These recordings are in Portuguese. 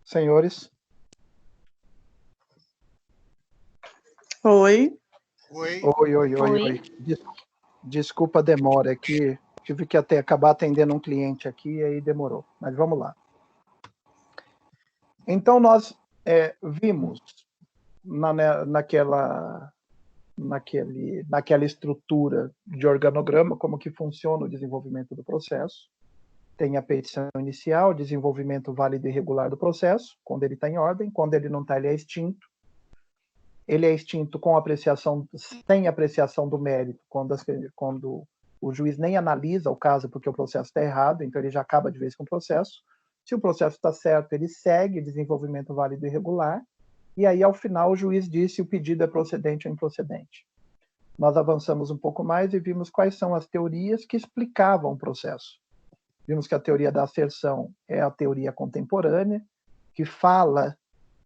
Senhores. Oi. Oi. Desculpa a demora aqui. Tive que acabar atendendo um cliente aqui e aí demorou. Mas vamos lá. Então, nós vimos naquela estrutura de organograma como que funciona o desenvolvimento do processo. Tem a petição inicial, desenvolvimento válido e regular do processo, quando ele está em ordem. Quando ele não está, ele é extinto. Ele é extinto sem apreciação do mérito, quando o juiz nem analisa o caso porque o processo está errado, então ele já acaba de vez com o processo. Se o processo está certo, ele segue desenvolvimento válido e regular, e aí, ao final, o juiz diz se o pedido é procedente ou improcedente. Nós avançamos um pouco mais e vimos quais são as teorias que explicavam o processo. Vimos que a teoria da asserção é a teoria contemporânea, que fala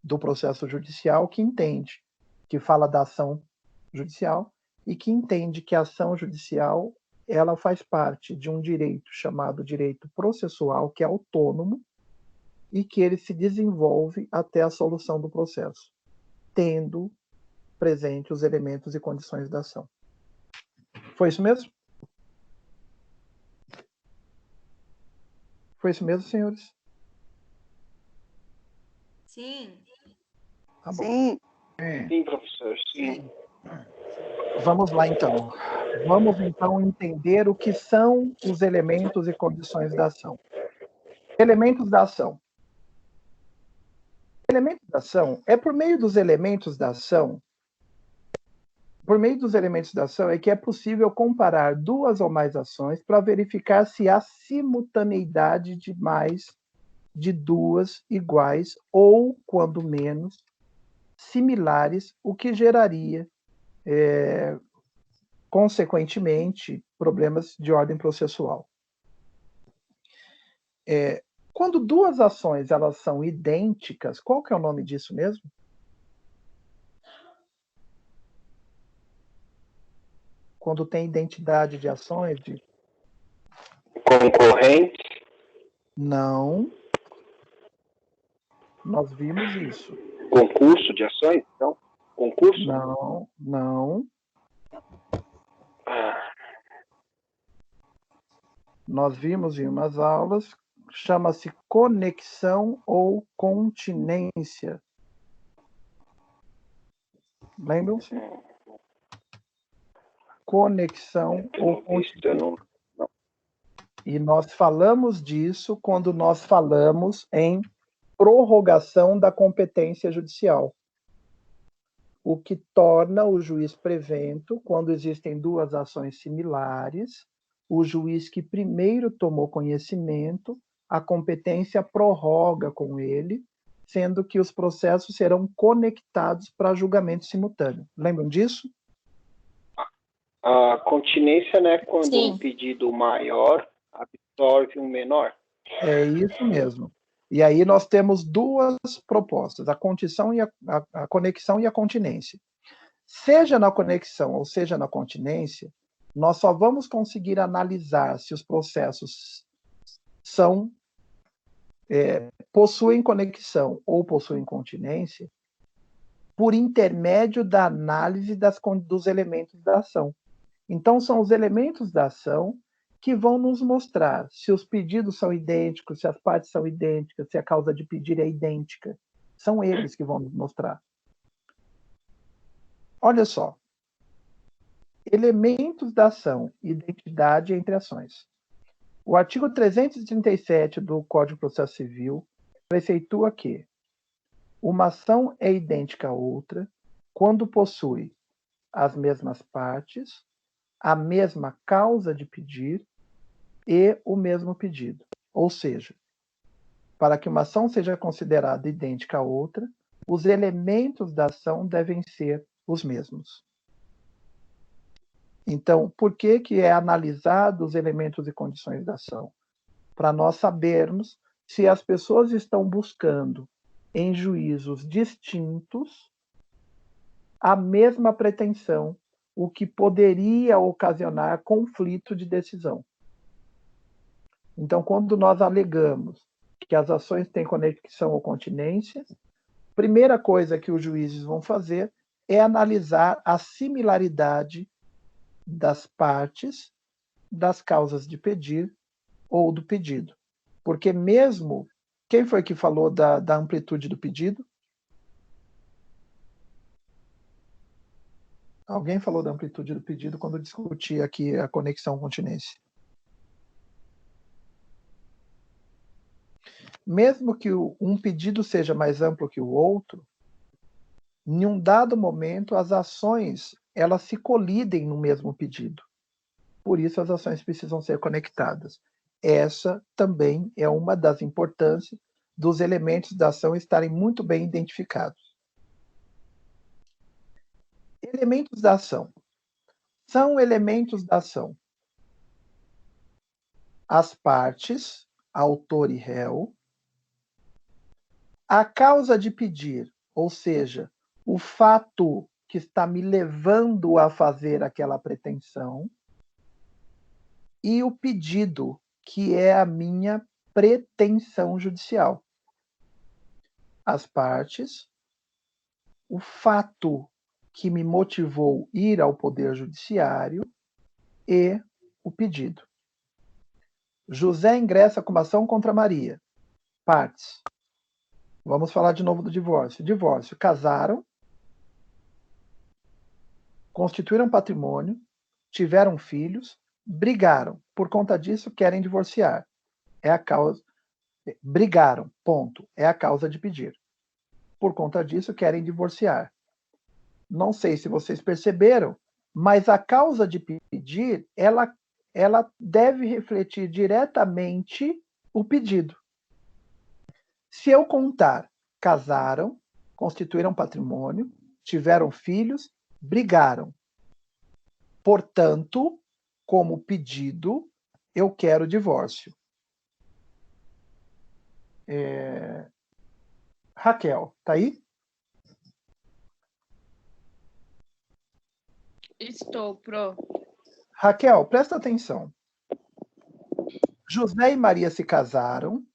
do processo judicial, que entende, que fala da ação judicial e que entende que a ação judicial ela faz parte de um direito chamado direito processual, que é autônomo e que ele se desenvolve até a solução do processo, tendo presente os elementos e condições da ação. Foi isso mesmo? Foi isso mesmo, senhores? Sim. Tá bom. Sim. Sim, professor, sim. Vamos lá, então. Vamos, então, entender o que são os elementos e condições da ação. Elementos da ação. Elementos da ação é por meio dos elementos da ação, é que é possível comparar duas ou mais ações para verificar se há simultaneidade de mais de duas iguais ou, quando menos, similares, o que geraria, consequentemente, problemas de ordem processual. Quando duas ações elas são idênticas, qual que é o nome disso mesmo? Quando tem identidade de ações? Concorrente? Não. Nós vimos isso. Concurso de ações, então? Concurso? Não, não. Nós vimos em umas aulas, chama-se conexão ou continência. Lembram-se? Conexão ou continência. E nós falamos disso quando nós falamos em prorrogação da competência judicial, o que torna o juiz prevento, quando existem duas ações similares, o juiz que primeiro tomou conhecimento, a competência prorroga com ele, sendo que os processos serão conectados para julgamento simultâneo. Lembram disso? A continência, né, quando Sim. um pedido maior absorve um menor. É isso mesmo. E aí nós temos duas propostas, a condição e a conexão e a continência. Seja na conexão ou seja na continência, nós só vamos conseguir analisar se os processos possuem conexão ou possuem continência por intermédio da análise dos elementos da ação. Então, são os elementos da ação que vão nos mostrar se os pedidos são idênticos, se as partes são idênticas, se a causa de pedir é idêntica. São eles que vão nos mostrar. Olha só. Elementos da ação, identidade entre ações. O artigo 337 do Código de Processo Civil preceitua que uma ação é idêntica a outra quando possui as mesmas partes, a mesma causa de pedir e o mesmo pedido. Ou seja, para que uma ação seja considerada idêntica a outra, os elementos da ação devem ser os mesmos. Então, por que é analisado os elementos e condições da ação? Para nós sabermos se as pessoas estão buscando em juízos distintos a mesma pretensão, o que poderia ocasionar conflito de decisão. Então, quando nós alegamos que as ações têm conexão ou continência, a primeira coisa que os juízes vão fazer é analisar a similaridade das partes, das causas de pedir ou do pedido. Porque mesmo... Quem foi que falou da amplitude do pedido? Alguém falou da amplitude do pedido quando discutia aqui a conexão continência. Mesmo que um pedido seja mais amplo que o outro, em um dado momento as ações elas se colidem no mesmo pedido. Por isso as ações precisam ser conectadas. Essa também é uma das importâncias dos elementos da ação estarem muito bem identificados. Elementos da ação. São elementos da ação as partes, autor e réu, A causa de pedir, ou seja, o fato que está me levando a fazer aquela pretensão, e o pedido, que é a minha pretensão judicial. As partes, o fato que me motivou ir ao Poder Judiciário e o pedido. José ingressa com uma ação contra Maria. Partes. Vamos falar de novo do divórcio. Divórcio. Casaram, constituíram patrimônio, tiveram filhos, brigaram. Por conta disso, querem divorciar. É a causa. Brigaram, ponto. É a causa de pedir. Por conta disso, querem divorciar. Não sei se vocês perceberam, mas a causa de pedir, ela deve refletir diretamente o pedido. Se eu contar, casaram, constituíram patrimônio, tiveram filhos, brigaram. Portanto, como pedido, eu quero divórcio. Raquel, tá aí? Estou, pro. Raquel, presta atenção. José e Maria se casaram,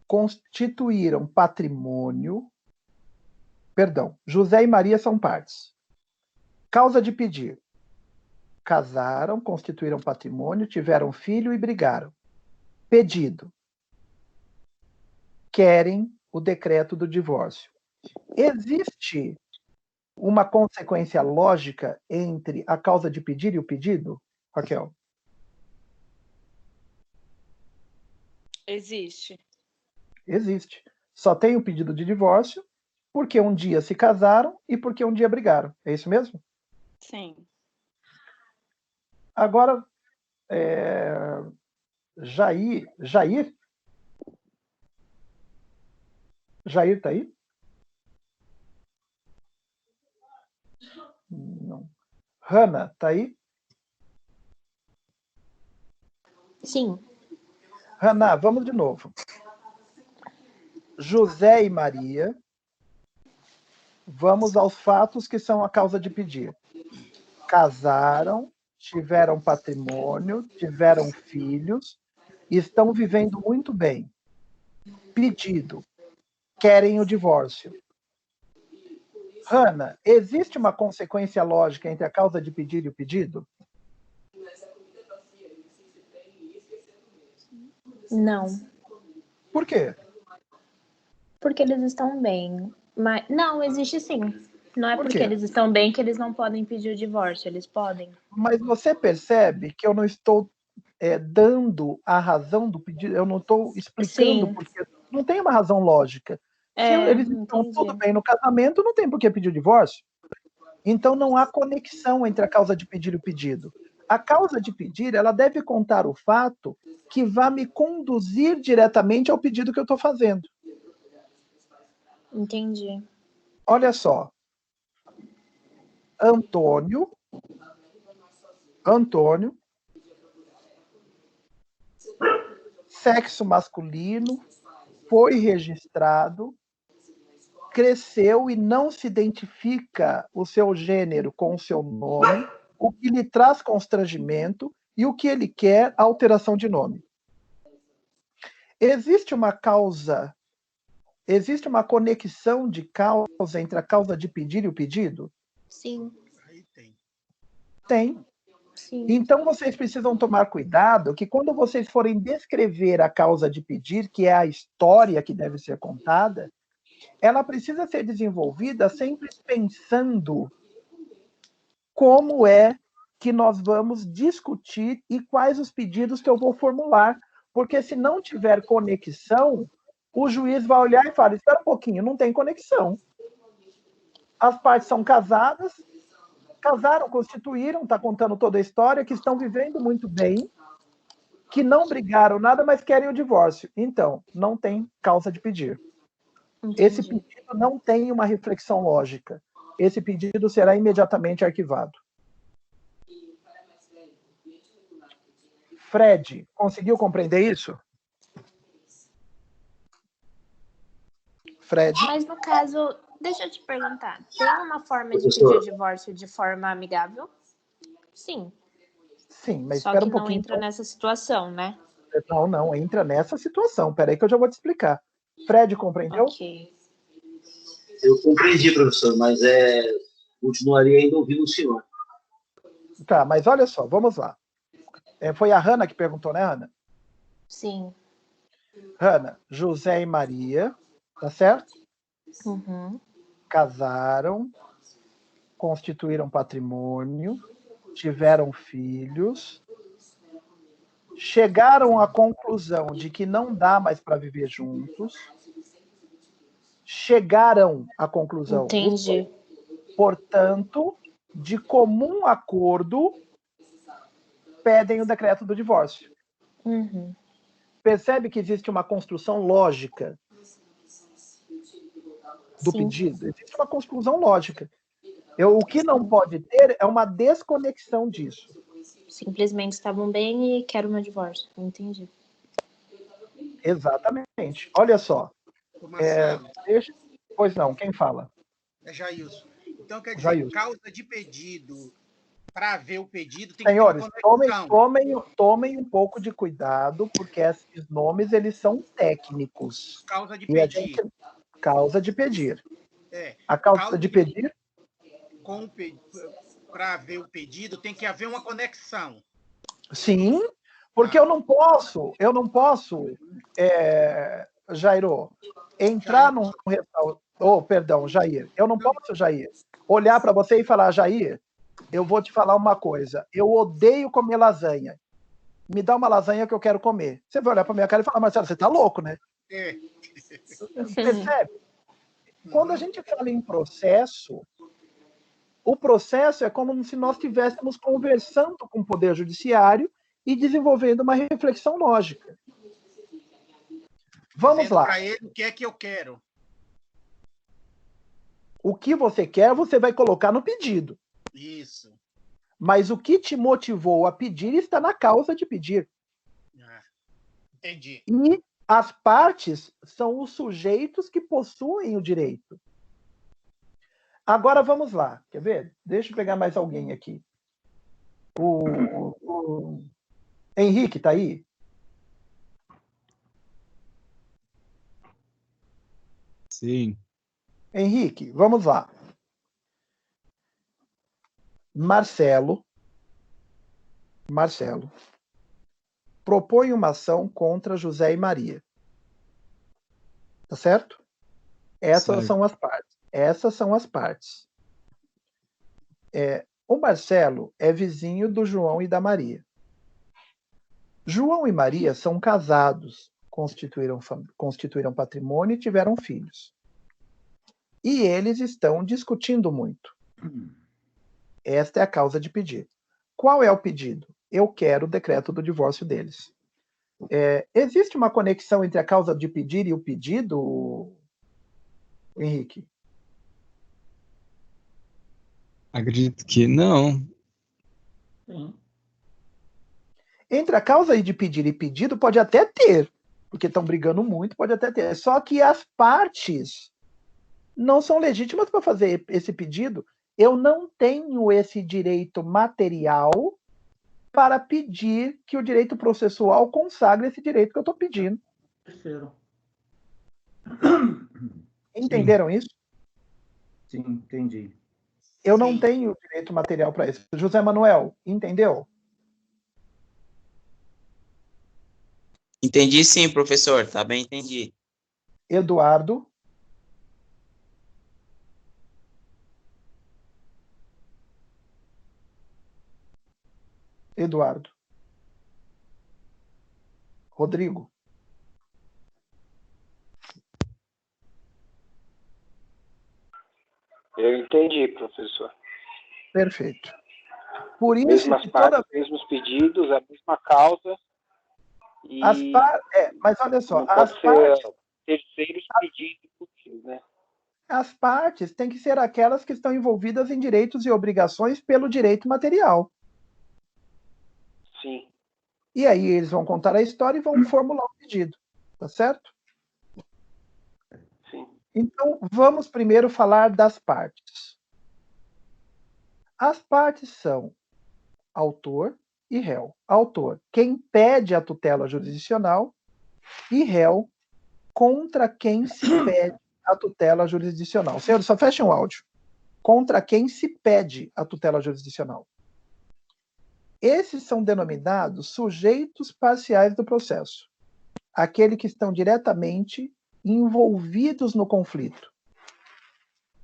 constituíram patrimônio. Perdão, José e Maria são partes. Causa de pedir. Casaram, constituíram patrimônio, tiveram filho e brigaram. Pedido. Querem o decreto do divórcio. Existe uma consequência lógica entre a causa de pedir e o pedido, Raquel? Existe. Existe. Só tem o pedido de divórcio porque um dia se casaram e porque um dia brigaram. É isso mesmo? Sim. Agora, Jair tá aí? Não. Hanna, tá aí? Sim. Hanna, vamos de novo. José e Maria, vamos aos fatos que são a causa de pedir. Casaram, tiveram patrimônio, tiveram filhos, estão vivendo muito bem. Pedido, querem o divórcio. Hanna, existe uma consequência lógica entre a causa de pedir e o pedido? Não. Por quê? Porque eles estão bem. Mas não, existe sim. Não é Por porque quê? eles estão bem que eles não podem pedir o divórcio, eles podem. Mas você percebe que eu não estou dando a razão do pedido, eu não estou explicando Sim. porque não tem uma razão lógica. Se eles estão tudo bem no casamento, não tem por que pedir o divórcio. Então não há conexão entre a causa de pedir e o pedido. A causa de pedir, ela deve contar o fato que vai me conduzir diretamente ao pedido que eu estou fazendo. Entendi. Olha só. Antônio, sexo masculino, foi registrado, cresceu e não se identifica o seu gênero com o seu nome, o que lhe traz constrangimento e o que ele quer, alteração de nome. Existe uma conexão de causa entre a causa de pedir e o pedido? Sim. Tem. Sim. Então, vocês precisam tomar cuidado que quando vocês forem descrever a causa de pedir, que é a história que deve ser contada, ela precisa ser desenvolvida sempre pensando como é que nós vamos discutir e quais os pedidos que eu vou formular. Porque se não tiver conexão, o juiz vai olhar e falar, espera um pouquinho, não tem conexão. As partes são casadas, casaram, constituíram, está contando toda a história, que estão vivendo muito bem, que não brigaram nada, mas querem o divórcio. Então, não tem causa de pedir. Entendi. Esse pedido não tem uma reflexão lógica. Esse pedido será imediatamente arquivado. Fred, conseguiu compreender isso? Fred. Mas no caso, deixa eu te perguntar, tem uma forma de Professor. pedir o divórcio de forma amigável? Sim, Sim, mas só espera que um não pouquinho. entra nessa situação, né? Não, entra nessa situação. Peraí que eu já vou te explicar. Fred, compreendeu? Ok. Eu compreendi, professor, mas continuaria ainda ouvindo o senhor. Tá, mas olha só, vamos lá. Foi a Hanna que perguntou, né, Hanna? Sim. Hanna, José e Maria, tá certo? Uhum. Casaram, constituíram patrimônio, tiveram filhos, chegaram à conclusão de que não dá mais para viver juntos, chegaram à conclusão, Entendi. portanto, de comum acordo, pedem o decreto do divórcio. Uhum. Percebe que existe uma construção lógica do Sim. pedido? Existe uma construção lógica. O que não pode ter é uma desconexão disso. Simplesmente estavam bem e quero meu divórcio. Entendi. Exatamente. Olha só. Ô, Marcelo, Pois não, quem fala? é Jailson. Então, quer dizer, Jailson. causa de pedido, para ver o pedido, tem que ter uma Senhores, conexão. tomem um pouco de cuidado, porque esses nomes eles são técnicos. Causa de E a pedir. gente causa de pedir. É, A causa de pedir, para ver o pedido, tem que haver uma conexão. sim, porque eu não posso, Jairo, entrar num restaurante. Oh, perdão, Jair. Eu não posso, Jair, olhar para você e falar, Jair, eu vou te falar uma coisa. Eu odeio comer lasanha. Me dá uma lasanha que eu quero comer. Você vai olhar para minha cara e falar, Marcelo, você tá louco, né? É. Percebe? Quando a gente fala em processo, o processo é como se nós estivéssemos conversando com o Poder Judiciário e desenvolvendo uma reflexão lógica. Vamos Dizendo lá. para ele o que é que eu quero. O que você quer, você vai colocar no pedido. Isso. Mas o que te motivou a pedir está na causa de pedir. Entendi. E as partes são os sujeitos que possuem o direito. Agora vamos lá. Quer ver? Deixa eu pegar mais alguém aqui. O Henrique está aí? Sim. Henrique, vamos lá. Marcelo propõe uma ação contra José e Maria. Tá certo? Essas são as partes. O Marcelo é vizinho do João e da Maria. João e Maria são casados, constituíram patrimônio e tiveram filhos. E eles estão discutindo muito. Esta é a causa de pedir. Qual é o pedido? Eu quero o decreto do divórcio deles. Existe uma conexão entre a causa de pedir e o pedido, Henrique? Acredito que não. Entre a causa de pedir e pedido pode até ter, porque estão brigando muito, pode até ter. Só que as partes não são legítimas para fazer esse pedido. Eu não tenho esse direito material para pedir que o direito processual consagre esse direito que eu estou pedindo. Terceiro. Entenderam isso? Sim, entendi. Eu não tenho direito material para isso. José Manuel, entendeu? Entendi sim, professor. Tá bem, entendi. Eduardo. Rodrigo. Eu entendi, professor. Perfeito. Por isso Mesmas que partes, mesmos pedidos, a mesma causa. E mas olha só, não pode ser terceiros pedidos possíveis, né? As partes têm que ser aquelas que estão envolvidas em direitos e obrigações pelo direito material. Sim. E aí eles vão contar a história e vão formular o pedido. Tá certo? Sim. Então, vamos primeiro falar das partes. As partes são autor e réu. Autor, quem pede a tutela jurisdicional, e réu, contra quem se pede a tutela jurisdicional. Senhores, só fechem o áudio. Contra quem se pede a tutela jurisdicional. Esses são denominados sujeitos parciais do processo, aqueles que estão diretamente envolvidos no conflito,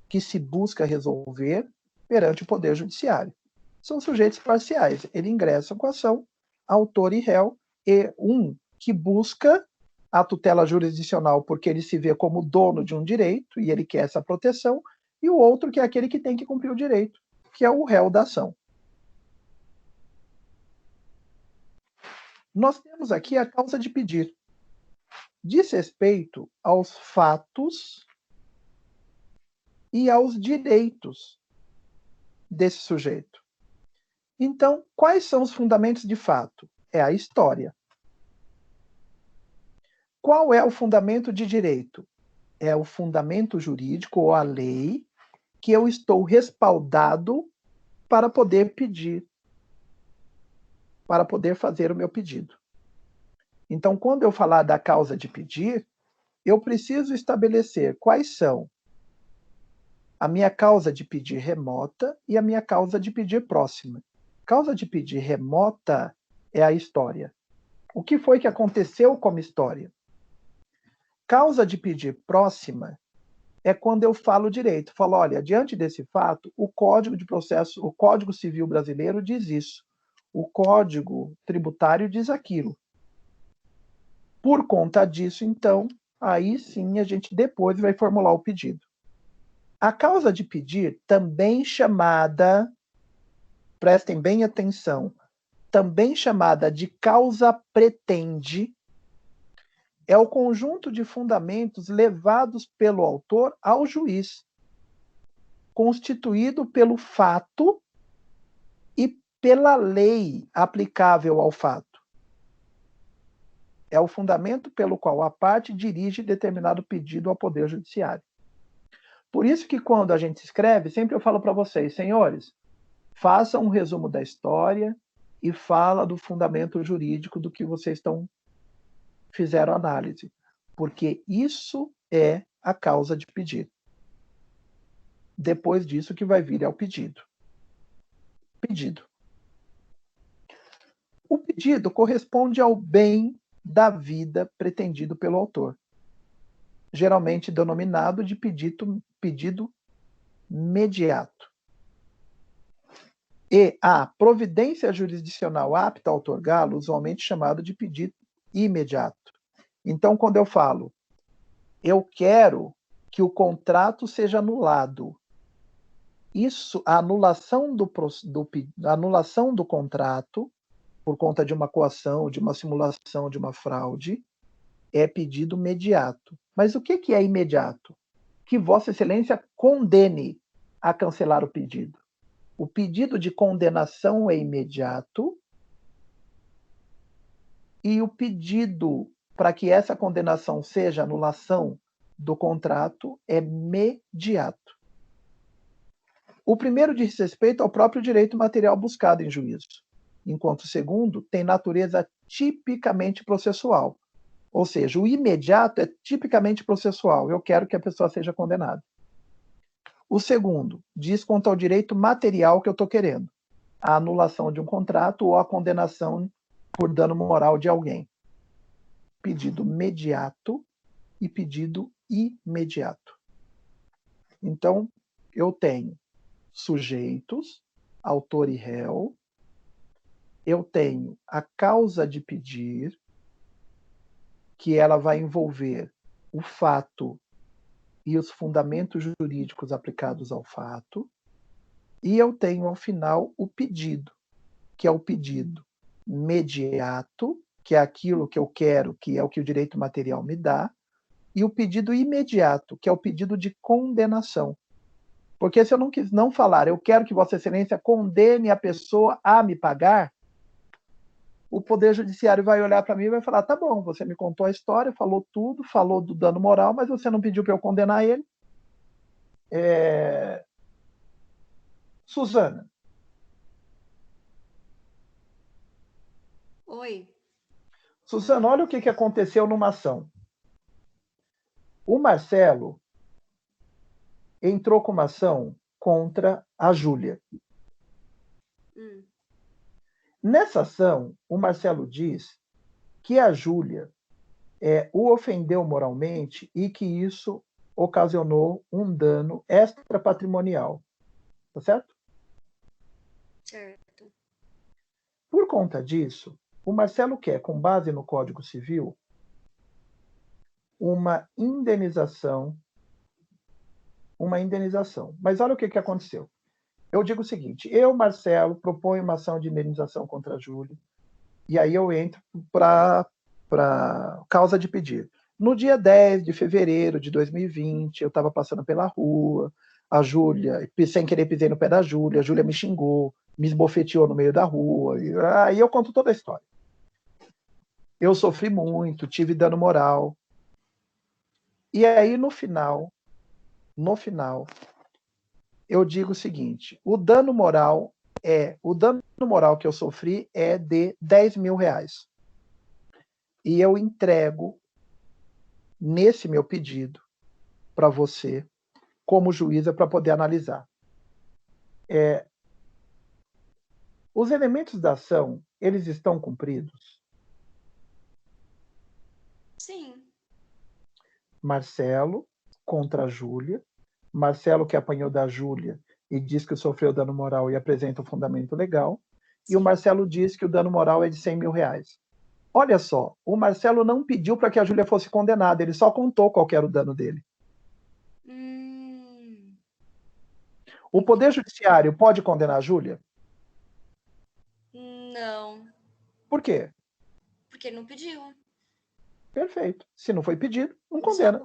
que se busca resolver perante o Poder Judiciário. São sujeitos parciais, eles ingressam com a ação, autor e réu, e um que busca a tutela jurisdicional porque ele se vê como dono de um direito e ele quer essa proteção, e o outro que é aquele que tem que cumprir o direito, que é o réu da ação. Nós temos aqui a causa de pedir. Diz respeito aos fatos e aos direitos desse sujeito. Então, quais são os fundamentos de fato? É a história. Qual é o fundamento de direito? É o fundamento jurídico ou a lei que eu estou respaldado para poder pedir, para poder fazer o meu pedido. Então, quando eu falar da causa de pedir, eu preciso estabelecer quais são a minha causa de pedir remota e a minha causa de pedir próxima. Causa de pedir remota é a história. O que foi que aconteceu como história? Causa de pedir próxima é quando eu falo direito. Falo, olha, diante desse fato, o Código de Processo, o Código Civil brasileiro diz isso. O Código Tributário diz aquilo. Por conta disso, então, aí sim a gente depois vai formular o pedido. A causa de pedir, também chamada, prestem bem atenção, também chamada de causa pretende, é o conjunto de fundamentos levados pelo autor ao juiz, constituído pelo fato e pela lei aplicável ao fato. É o fundamento pelo qual a parte dirige determinado pedido ao Poder Judiciário. Por isso que quando a gente escreve, sempre eu falo para vocês, senhores, façam um resumo da história e fala do fundamento jurídico do que vocês fizeram análise, porque isso é a causa de pedir. Depois disso que vai vir ao pedido. Pedido. O pedido corresponde ao bem da vida pretendido pelo autor, geralmente denominado de pedido mediato. E a providência jurisdicional apta a outorgá-lo, usualmente chamado de pedido imediato. Então, quando eu falo, eu quero que o contrato seja anulado, isso, a anulação do contrato, por conta de uma coação, de uma simulação, de uma fraude, é pedido imediato. Mas o que é imediato? Que Vossa Excelência condene a cancelar o pedido. O pedido de condenação é imediato e o pedido para que essa condenação seja anulação do contrato é mediato. O primeiro diz respeito ao próprio direito material buscado em juízo, enquanto o segundo tem natureza tipicamente processual. Ou seja, o imediato é tipicamente processual. Eu quero que a pessoa seja condenada. O segundo diz quanto ao direito material que eu estou querendo. A anulação de um contrato ou a condenação por dano moral de alguém. Pedido mediato e pedido imediato. Então, eu tenho sujeitos, autor e réu. Eu tenho a causa de pedir, que ela vai envolver o fato e os fundamentos jurídicos aplicados ao fato. E eu tenho, ao final, o pedido, que é o pedido mediato, que é aquilo que eu quero, que é o que o direito material me dá, e o pedido imediato, que é o pedido de condenação. Porque se eu não falar, eu quero que Vossa Excelência condene a pessoa a me pagar, o Poder Judiciário vai olhar para mim e vai falar, tá bom, você me contou a história, falou tudo, falou do dano moral, mas você não pediu para eu condenar ele. Suzana. Oi. Suzana, olha o que aconteceu numa ação. O Marcelo entrou com uma ação contra a Júlia. Nessa ação, o Marcelo diz que a Júlia o ofendeu moralmente e que isso ocasionou um dano extrapatrimonial. Tá certo? Certo. Por conta disso, o Marcelo quer, com base no Código Civil, uma indenização. Mas olha o que aconteceu. Eu digo o seguinte, eu, Marcelo, proponho uma ação de indenização contra a Júlia, e aí eu entro para causa de pedido. No dia 10 de fevereiro de 2020, eu estava passando pela rua, a Júlia, sem querer pisei no pé da Júlia, a Júlia me xingou, me esbofeteou no meio da rua, e aí eu conto toda a história. Eu sofri muito, tive dano moral. E aí, no final, eu digo o seguinte, o dano moral que eu sofri é de R$10.000. E eu entrego nesse meu pedido para você, como juíza, para poder analisar. Os elementos da ação, eles estão cumpridos? Sim. Marcelo contra a Júlia. Marcelo que apanhou da Júlia e diz que sofreu dano moral e apresenta um fundamento legal. E o Marcelo diz que o dano moral é de R$100.000. Olha só, o Marcelo não pediu para que a Júlia fosse condenada, ele só contou qual era o dano dele. O Poder Judiciário pode condenar a Júlia? Não. Por quê? Porque ele não pediu. Perfeito. Se não foi pedido, não condena.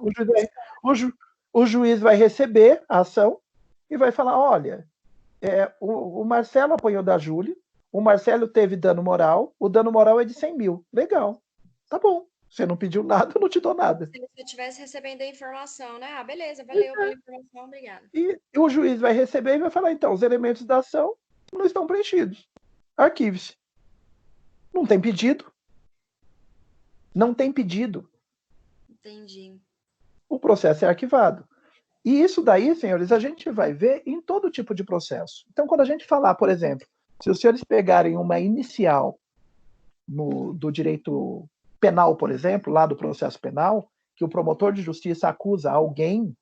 O juiz vai receber a ação e vai falar, olha, o Marcelo apanhou da Júlia, o Marcelo teve dano moral, o dano moral é de 100 mil. Legal. Tá bom. Você não pediu nada, eu não te dou nada. Se você estivesse recebendo a informação, né? Ah, beleza, valeu pela informação, obrigada. E o juiz vai receber e vai falar, então, os elementos da ação não estão preenchidos. Arquive-se. Não tem pedido. Não tem pedido. Entendi. O processo é arquivado. E isso daí, senhores, a gente vai ver em todo tipo de processo. Então, quando a gente falar, por exemplo, se os senhores pegarem uma inicial do direito penal, por exemplo, lá do processo penal, que o promotor de justiça acusa alguém,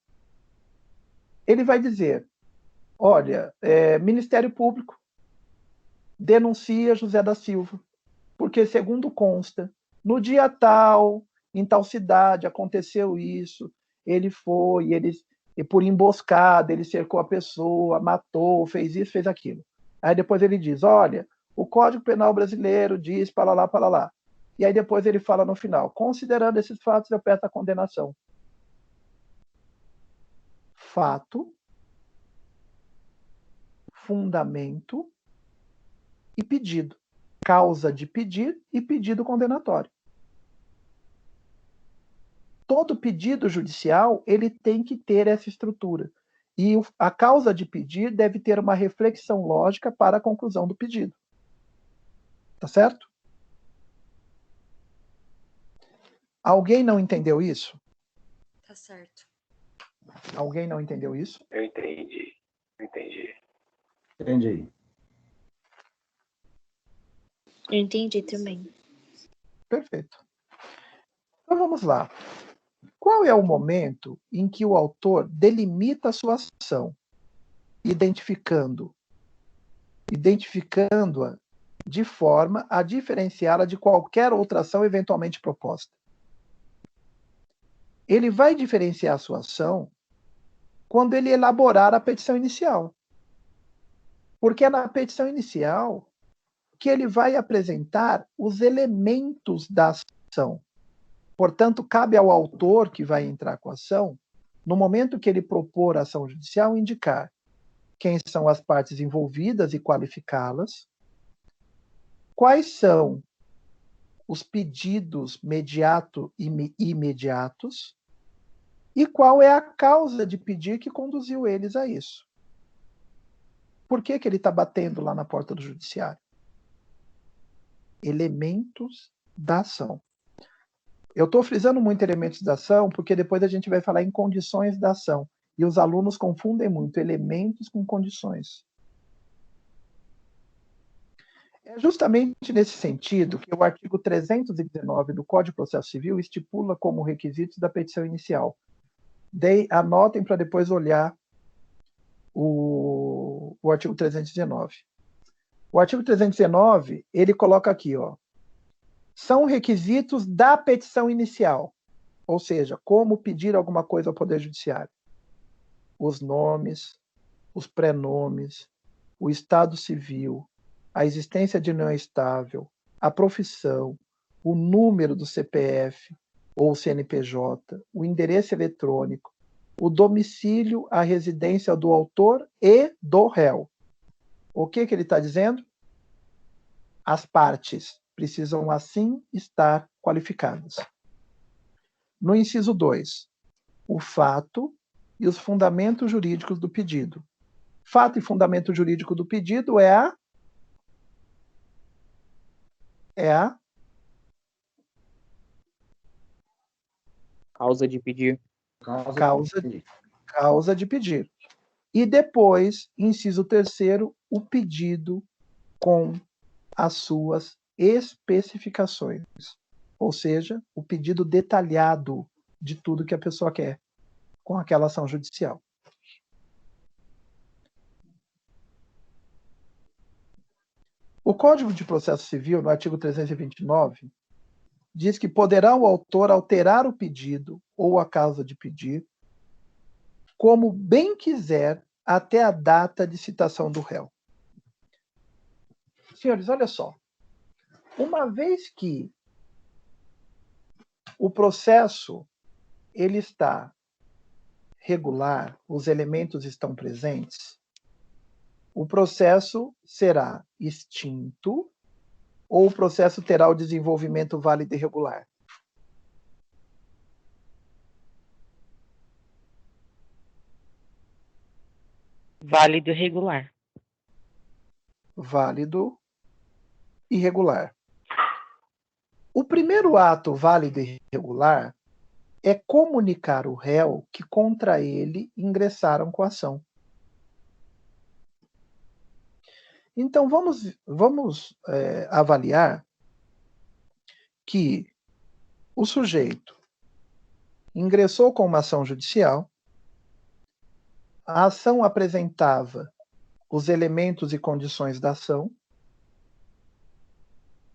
ele vai dizer, olha, Ministério Público denuncia José da Silva, porque, segundo consta, no dia tal, em tal cidade, aconteceu isso, ele foi, e por emboscada, ele cercou a pessoa, matou, fez isso, fez aquilo. Aí depois ele diz, olha, o Código Penal brasileiro diz para lá. E aí depois ele fala no final, considerando esses fatos, eu peço a condenação. Fato, fundamento e pedido. Causa de pedido e pedido condenatório. Todo pedido judicial, ele tem que ter essa estrutura. E a causa de pedir deve ter uma reflexão lógica para a conclusão do pedido. Tá certo? Alguém não entendeu isso? Tá certo. Alguém não entendeu isso? Eu entendi. Entendi. Entendi. Eu entendi também. Perfeito. Então vamos lá. Qual é o momento em que o autor delimita a sua ação, identificando-a de forma a diferenciá-la de qualquer outra ação eventualmente proposta? Ele vai diferenciar a sua ação quando ele elaborar a petição inicial. Porque é na petição inicial que ele vai apresentar os elementos da ação. Portanto, cabe ao autor que vai entrar com a ação, no momento que ele propor a ação judicial, indicar quem são as partes envolvidas e qualificá-las, quais são os pedidos mediato e imediatos e qual é a causa de pedir que conduziu eles a isso. Por que ele está batendo lá na porta do judiciário? Elementos da ação. Eu estou frisando muito elementos da ação porque depois a gente vai falar em condições da ação. E os alunos confundem muito elementos com condições. É justamente nesse sentido que o artigo 319 do Código de Processo Civil estipula como requisitos da petição inicial. Anotem para depois olhar o artigo 319. O artigo 319, ele coloca aqui, ó, são requisitos da petição inicial, ou seja, como pedir alguma coisa ao Poder Judiciário. Os nomes, os prenomes, o estado civil, a existência de união estável, a profissão, o número do CPF ou CNPJ, o endereço eletrônico, o domicílio, a residência do autor e do réu. O que ele está dizendo? As partes precisam assim estar qualificadas. No inciso 2, o fato e os fundamentos jurídicos do pedido. Fato e fundamento jurídico do pedido é a Causa de pedir. Causa de pedir. E depois, inciso 3º, o pedido com as suas especificações. Ou seja, o pedido detalhado de tudo que a pessoa quer com aquela ação judicial. O Código de Processo Civil, no artigo 329, diz que poderá o autor alterar o pedido ou a causa de pedir como bem quiser até a data de citação do réu. Senhores, olha só. Uma vez que o processo ele está regular, os elementos estão presentes, o processo será extinto ou o processo terá o desenvolvimento válido e regular? Válido e regular. Válido e regular. O primeiro ato válido e regular é comunicar o réu que contra ele ingressaram com a ação. Então, vamos avaliar que o sujeito ingressou com uma ação judicial, a ação apresentava os elementos e condições da ação,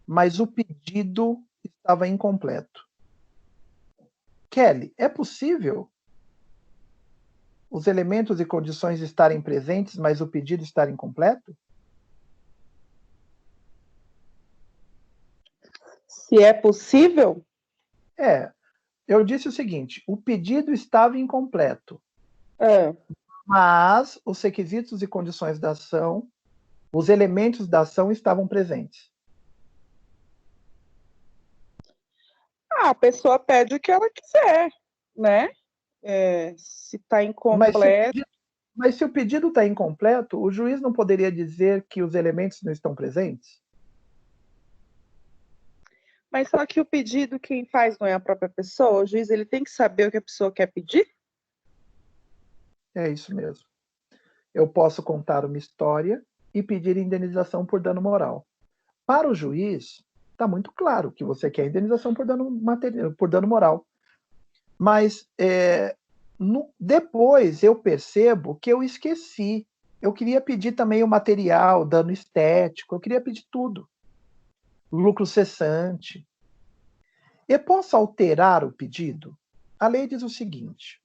mas o pedido estava incompleto. Kelly, é possível os elementos e condições estarem presentes, mas o pedido estar incompleto? Se é possível? Eu disse o seguinte, o pedido estava incompleto, É. mas os requisitos e condições da ação, os elementos da ação estavam presentes. A pessoa pede o que ela quiser, né? Se está incompleto... Mas se o pedido está incompleto, o juiz não poderia dizer que os elementos não estão presentes? Mas só que o pedido quem faz não é a própria pessoa? O juiz ele tem que saber o que a pessoa quer pedir? É isso mesmo. Eu posso contar uma história e pedir indenização por dano moral. Para o juiz, está muito claro que você quer indenização por dano moral. Mas depois eu percebo que eu esqueci. Eu queria pedir também o material, dano estético, eu queria pedir tudo. Lucro cessante. Eu posso alterar o pedido? A lei diz o seguinte: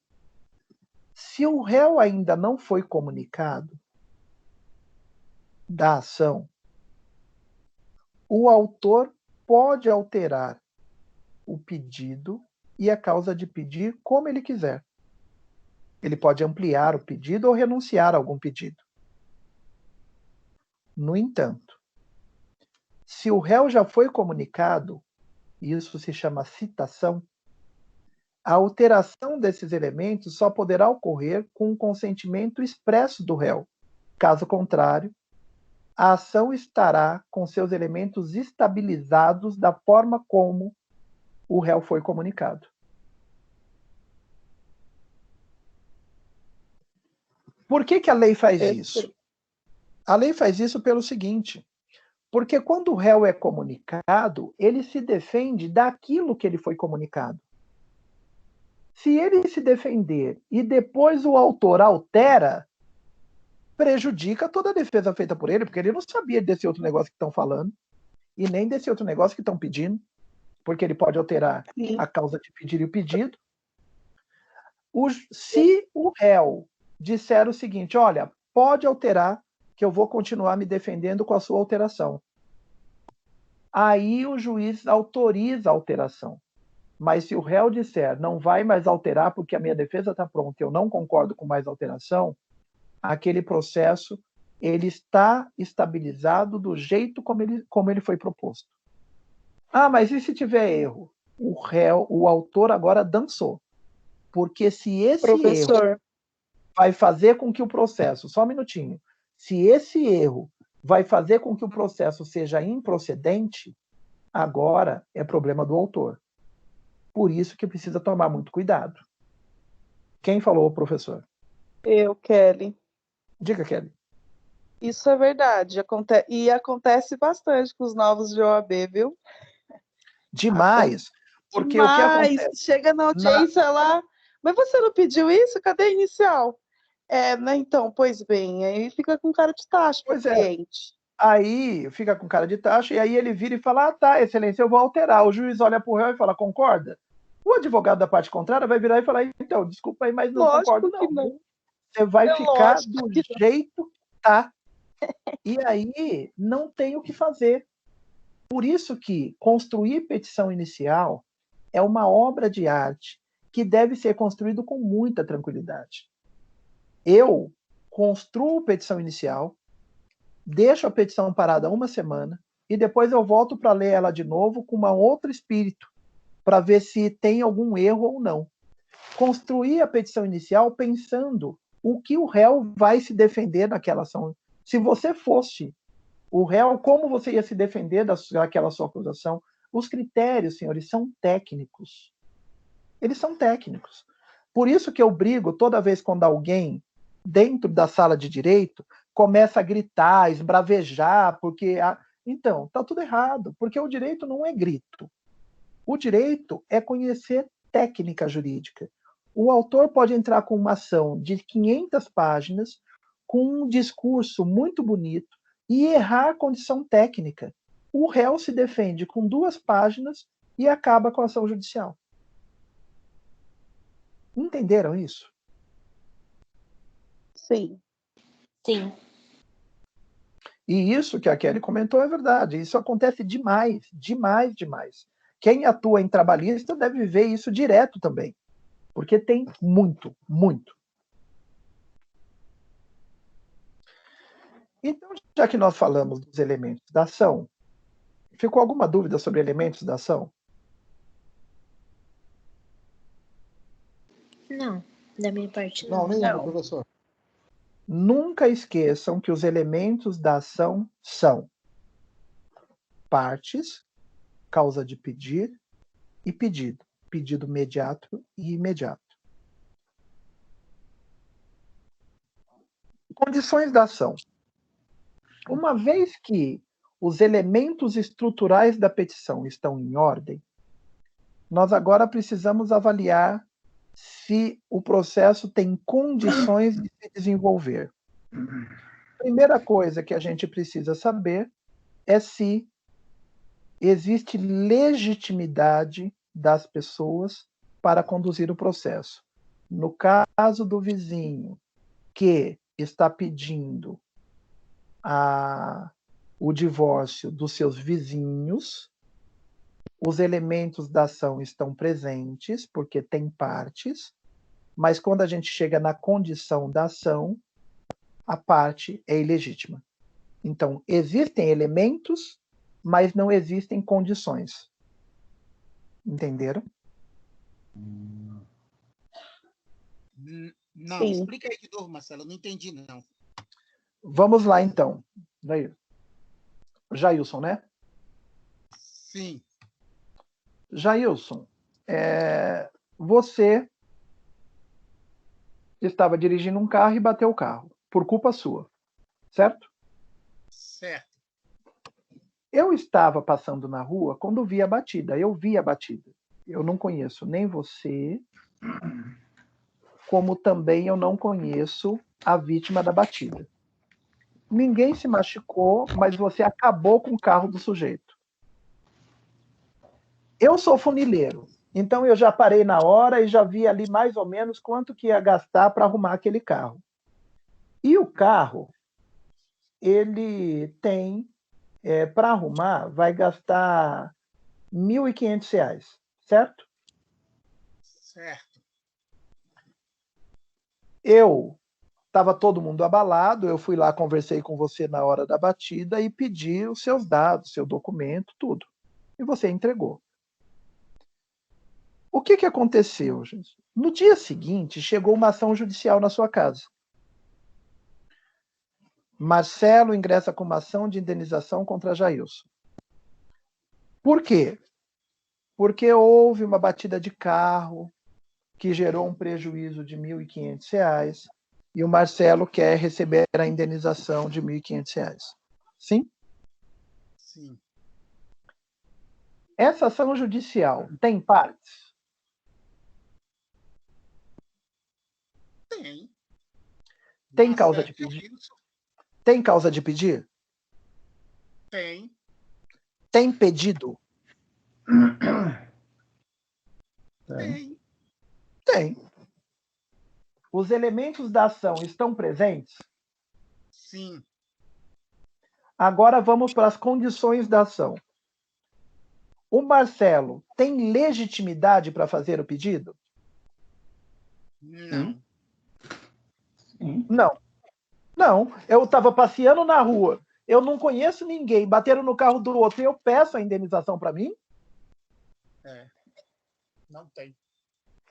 se o réu ainda não foi comunicado da ação, o autor pode alterar o pedido e a causa de pedir como ele quiser. Ele pode ampliar o pedido ou renunciar a algum pedido. No entanto, se o réu já foi comunicado, isso se chama citação, a alteração desses elementos só poderá ocorrer com o consentimento expresso do réu. Caso contrário, a ação estará com seus elementos estabilizados da forma como o réu foi comunicado. Por que a lei faz isso? A lei faz isso pelo seguinte, porque quando o réu é comunicado, ele se defende daquilo que ele foi comunicado. Se ele se defender e depois o autor altera, prejudica toda a defesa feita por ele, porque ele não sabia desse outro negócio que estão falando e nem desse outro negócio que estão pedindo, porque ele pode alterar a causa de pedir e o pedido. Se o réu disser o seguinte, olha, pode alterar, que eu vou continuar me defendendo com a sua alteração. Aí o juiz autoriza a alteração. Mas se o réu disser, não vai mais alterar porque a minha defesa está pronta, eu não concordo com mais alteração, aquele processo ele está estabilizado do jeito como ele foi proposto. Ah, mas e se tiver erro? O autor agora dançou. Porque se esse erro vai fazer com que o processo, só um minutinho, se esse erro vai fazer com que o processo seja improcedente, agora é problema do autor. Por isso que precisa tomar muito cuidado. Quem falou, professor? Eu, Kelly. Diga, Kelly. Isso é verdade. E acontece bastante com os novos de OAB, viu? Demais. Porque demais. O que acontece? Chega na audiência lá, mas você não pediu isso? Cadê a inicial? Né? Então, pois bem, aí fica com cara de taxa pro cliente. Aí fica com cara de taxa, e aí ele vira e fala, ah, tá, excelência, eu vou alterar. O juiz olha pro réu e fala, concorda? O advogado da parte contrária vai virar e falar, então, desculpa aí, mas não concordo não. Você vai ficar do jeito que tá. E aí não tem o que fazer. Por isso que construir petição inicial é uma obra de arte que deve ser construído com muita tranquilidade. Eu construo petição inicial, deixo a petição parada uma semana e depois eu volto para ler ela de novo com um outro espírito, para ver se tem algum erro ou não. Construir a petição inicial pensando o que o réu vai se defender naquela ação. Se você fosse o réu, como você ia se defender daquela sua acusação? Os critérios, senhores, são técnicos. Eles são técnicos. Por isso que eu brigo toda vez quando alguém, dentro da sala de direito, começa a gritar, esbravejar, porque... Então, está tudo errado, porque o direito não é grito. O direito é conhecer técnica jurídica. O autor pode entrar com uma ação de 500 páginas, com um discurso muito bonito, e errar a condição técnica. O réu se defende com 2 páginas e acaba com a ação judicial. Entenderam isso? Sim. Sim. E isso que a Kelly comentou é verdade. Isso acontece demais, demais, demais. Quem atua em trabalhista deve ver isso direto também. Porque tem muito, muito. Então, já que nós falamos dos elementos da ação, ficou alguma dúvida sobre elementos da ação? Não, da minha parte Não, não. nenhuma, professor. Nunca esqueçam que os elementos da ação são partes, causa de pedir e pedido. Pedido imediato e imediato. Condições da ação. Uma vez que os elementos estruturais da petição estão em ordem, nós agora precisamos avaliar se o processo tem condições de se desenvolver. Primeira coisa que a gente precisa saber é se existe legitimidade das pessoas para conduzir o processo. No caso do vizinho que está pedindo o divórcio dos seus vizinhos, os elementos da ação estão presentes, porque tem partes, mas quando a gente chega na condição da ação, a parte é ilegítima. Então, existem elementos, mas não existem condições. Entenderam? Não, Sim. explica aí de novo, Marcelo. Eu não entendi, não. Vamos lá, então. Jailson, né? Sim. Jailson, você estava dirigindo um carro e bateu o carro, por culpa sua, certo? Certo. Eu estava passando na rua quando vi a batida. Eu vi a batida. Eu não conheço nem você, como também eu não conheço a vítima da batida. Ninguém se machucou, mas você acabou com o carro do sujeito. Eu sou funileiro, então eu já parei na hora e já vi ali mais ou menos quanto que ia gastar para arrumar aquele carro. E o carro, ele tem, para arrumar, vai gastar R$ 1.500, certo? Certo. Estava todo mundo abalado, eu fui lá, conversei com você na hora da batida e pedi os seus dados, seu documento, tudo. E você entregou. O que aconteceu, gente? No dia seguinte, chegou uma ação judicial na sua casa. Marcelo ingressa com uma ação de indenização contra Jailson. Por quê? Porque houve uma batida de carro que gerou um prejuízo de R$ 1.500 e o Marcelo quer receber a indenização de R$ 1.500. Sim? Sim. Essa ação judicial tem partes? Tem. Tem causa de pedir? Tem causa de pedir? Tem. Tem pedido? Tem. Tem. Os elementos da ação estão presentes? Sim. Agora vamos para as condições da ação. O Marcelo tem legitimidade para fazer o pedido? Não. Não. Não. Eu estava passeando na rua, eu não conheço ninguém, bateram no carro do outro e eu peço a indenização para mim? Não tem.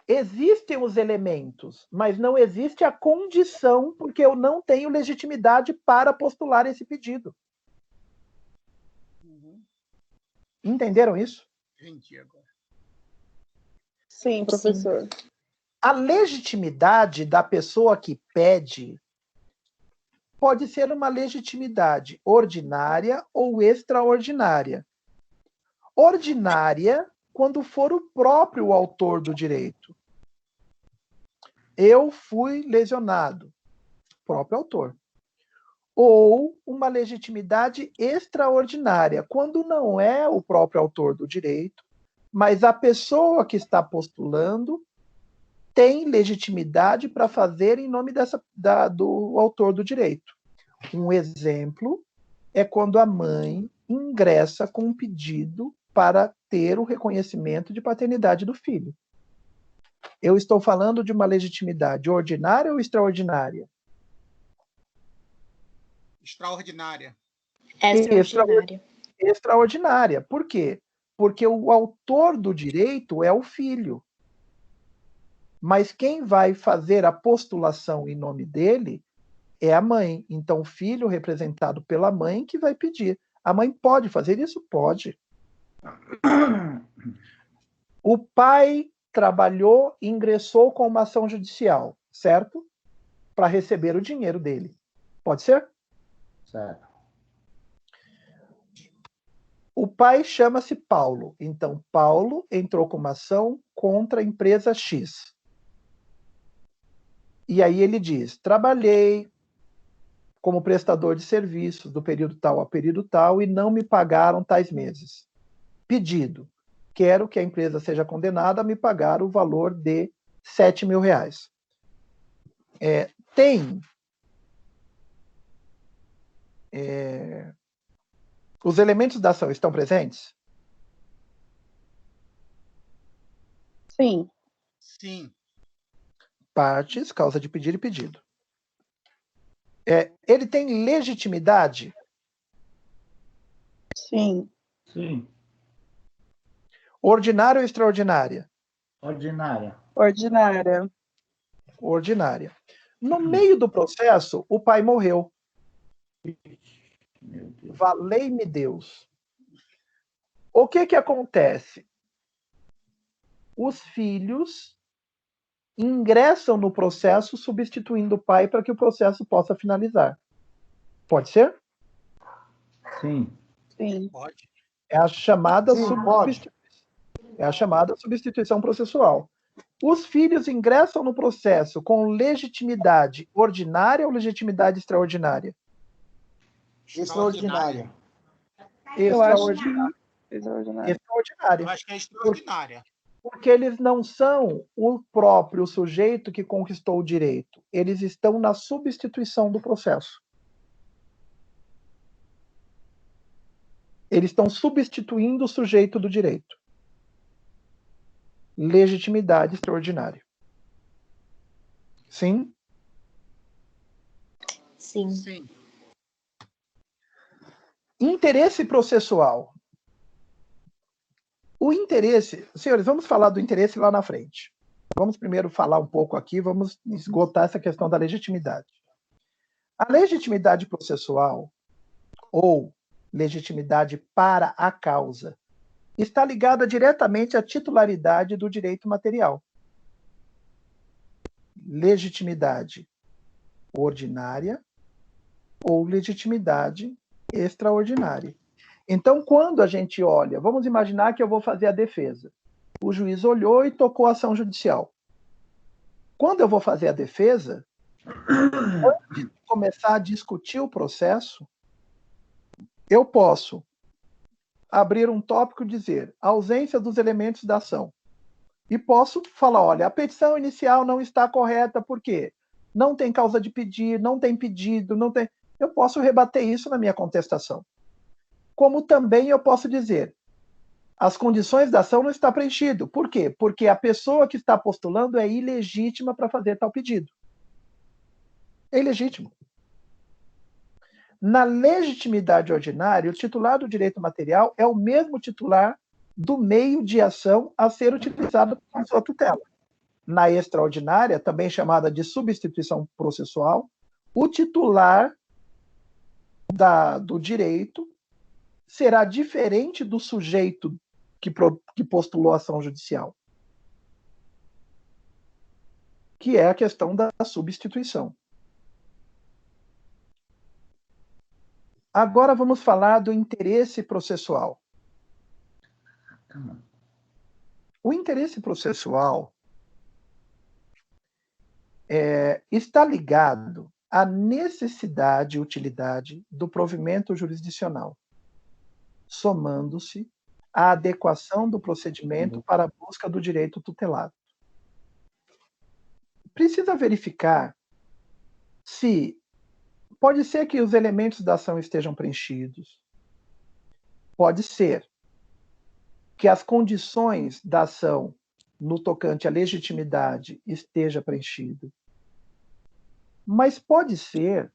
Existem os elementos, mas não existe a condição, porque eu não tenho legitimidade para postular esse pedido. Entenderam isso? Entendi agora. Sim, professor. A legitimidade da pessoa que pede pode ser uma legitimidade ordinária ou extraordinária. Ordinária, quando for o próprio autor do direito. Eu fui lesionado, próprio autor. Ou uma legitimidade extraordinária, quando não é o próprio autor do direito, mas a pessoa que está postulando tem legitimidade para fazer em nome do autor do direito. Um exemplo é quando a mãe ingressa com um pedido para ter o reconhecimento de paternidade do filho. Eu estou falando de uma legitimidade ordinária ou extraordinária? Extraordinária. Extraordinária. Extraordinária. Por quê? Porque o autor do direito é o filho. Mas quem vai fazer a postulação em nome dele é a mãe. Então, o filho representado pela mãe que vai pedir. A mãe pode fazer isso? Pode. O pai trabalhou e ingressou com uma ação judicial, certo? Para receber o dinheiro dele. Pode ser? Certo. O pai chama-se Paulo. Então, Paulo entrou com uma ação contra a empresa X. E aí ele diz: trabalhei como prestador de serviços do período tal a período tal e não me pagaram tais meses. Pedido: quero que a empresa seja condenada a me pagar o valor de R$ 7.000. Os elementos da ação estão presentes? Sim. Sim. Partes, causa de pedir e pedido. Ele tem legitimidade? Sim. Sim. Ordinária ou extraordinária? Ordinária. Ordinária. Ordinária. No meio do processo, o pai morreu. Meu Deus. Valei-me Deus. O que acontece? Os filhos ingressam no processo substituindo o pai para que o processo possa finalizar. Pode ser? Sim. Sim. Pode. É a chamada Sim, pode. É a chamada substituição processual. Os filhos ingressam no processo com legitimidade ordinária ou legitimidade extraordinária? Extraordinária. Eu acho que Extraordinária. extraordinária. Extraordinária. Eu acho que é extraordinária. Porque eles não são o próprio sujeito que conquistou o direito. Eles estão na substituição do processo. Eles estão substituindo o sujeito do direito. Legitimidade extraordinária. Sim? Sim. Sim. Interesse processual. O interesse... Senhores, vamos falar do interesse lá na frente. Vamos primeiro falar um pouco aqui, vamos esgotar essa questão da legitimidade. A legitimidade processual, ou legitimidade para a causa, está ligada diretamente à titularidade do direito material. Legitimidade ordinária ou legitimidade extraordinária. Então, quando a gente olha, vamos imaginar que eu vou fazer a defesa. O juiz olhou e tocou a ação judicial. Quando eu vou fazer a defesa, antes de começar a discutir o processo, eu posso abrir um tópico e dizer ausência dos elementos da ação. E posso falar, olha, a petição inicial não está correta, por quê? Não tem causa de pedir, não tem pedido, não tem... Eu posso rebater isso na minha contestação. Como também eu posso dizer, as condições da ação não estão preenchidas. Por quê? Porque a pessoa que está postulando é ilegítima para fazer tal pedido. É ilegítimo. Na legitimidade ordinária, o titular do direito material é o mesmo titular do meio de ação a ser utilizado por sua tutela. Na extraordinária, também chamada de substituição processual, o titular do direito será diferente do sujeito que postulou a ação judicial, que é a questão da substituição. Agora vamos falar do interesse processual. O interesse processual está ligado à necessidade e utilidade do provimento jurisdicional, somando-se à adequação do procedimento para a busca do direito tutelado. Precisa verificar se pode ser que os elementos da ação estejam preenchidos. Pode ser que as condições da ação no tocante à legitimidade esteja preenchido. Mas pode ser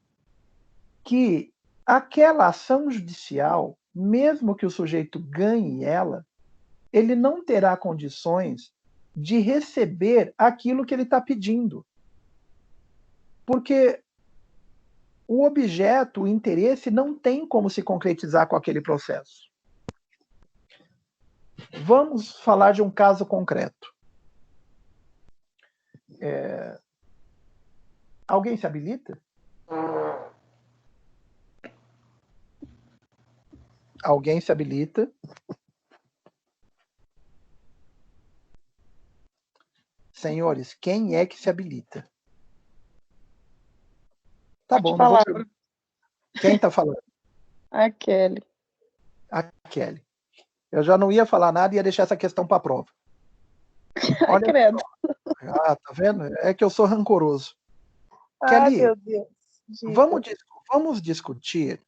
que aquela ação judicial, mesmo que o sujeito ganhe ela, ele não terá condições de receber aquilo que ele está pedindo. Porque o objeto, o interesse, não tem como se concretizar com aquele processo. Vamos falar de um caso concreto. Alguém se habilita? Alguém se habilita? Senhores, quem é que se habilita? Tá bom, não vou perguntar. Quem está falando? A Kelly. A Kelly. Eu já não ia falar nada e ia deixar essa questão para a prova. Olha, credo. Tá vendo? É que eu sou rancoroso. Ai, Kelly, meu Deus. vamos discutir